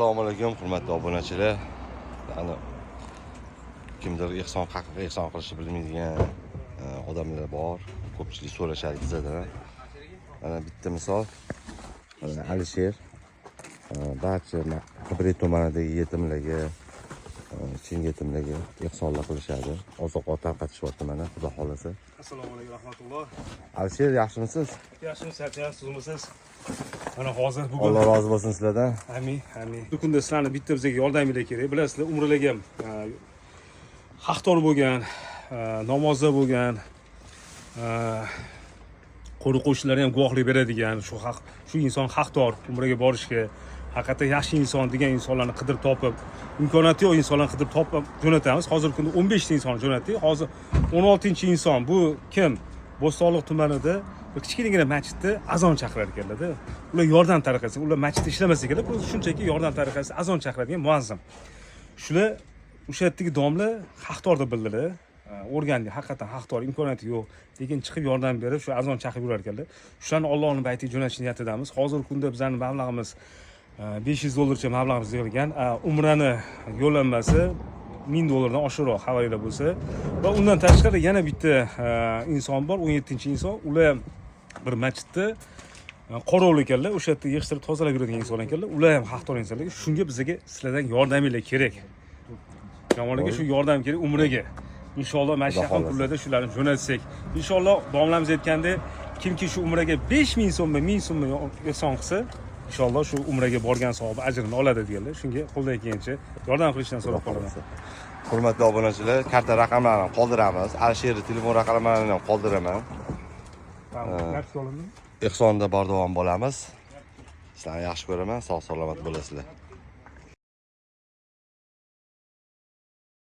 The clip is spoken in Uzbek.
Assalomu alaykum, hurmatli obunachilar. Yani kimdir ehson qilishni bilmaydigan odamlar bor. Ko'pchilik so'rashadi bizdan. Mana bitta misol. Alisher barcha Qibray tumanidagi yetimlarga, chin yetimlarga ehsonlar qilishadi. Oziq-ovqat tarqatishyapti mana, xudo xolasa. Assalomu alaykum rahmatulloh. Alisher, yaxshimisiz? Yaxshimisiz, sizmisiz? Mana hozir bugun Alloh rozi bo'lsin sizlardan. amin. Bu kunda sizlarni bitta bizga yordaminglar kerak. Bilasizlar, umrlarga haqdor bo'lgan, namozda bo'lgan, qo'ni-qo'shnilar ham guvohlik beradigan, shu inson haqdor umraga borishga, haqiqatda yaxshi inson degan insonlarni qidirib topib, imkoniyati yo'q insonlarni qidirib topib jo'natamiz. Hozirgi kunda 15 ta insonni jo'natdik. Hozir 16-inson. Bu kim? Bo'stonliq tumanida bir kichkinagina masjidda azon chaqirar ekanlar-da. Ular yordam tariqasida, ular masjidda ishlamasa kerak, bu shunchaki yordam tariqasida azon chaqiradigan muazzam. Shular o'sha yerdagi domla haqdor deb bildilar. O'rgandi, haqiqatan haqdor, imkoniyati yo'q, lekin chiqib yordam berib shu azon chaqirib yurar ekanlar. Shularni Allohning baytiga jo'natishni niyatidamiz. Hozirgi kunda bizning mablag'imiz $500 mablag'imiz yig'ilgan. Umrani yo'llanmasi $1000 oshiqroq xabaringlar bo'lsa va undan tashqari yana bitta inson bor, 17-inson. Ular ham bir masjidda qorovul ekanlar, o'sha yerda yig'ishtirib tozalab yuradigan inson ekanlar. Ular ham haqdor insonlar. Shunga bizga sizlardan yordaminglar kerak. Jamoalarga shu yordam kerak umraga. İnşallah mana shu yaqin kunlarda shularni jo'natsak. İnşallah domlamiz aytganda, kimki shu umraga 5000 so'm, 1000 so'm ehson qilsa, inshaalloh shu umraga borgan savobi ajrini oladi deganlar. Shunga qo'ldan kelgancha yordam qilishdan so'rab qolaman. Hurmatli obunachilar, karta raqamlarini qoldiramiz. Alisherning telefon raqamlarini ham qoldiraman. Ehsonda bardavom bo'lamiz. Sizlarni yaxshi ko'raman. Sog' salomat bo'lasizlar.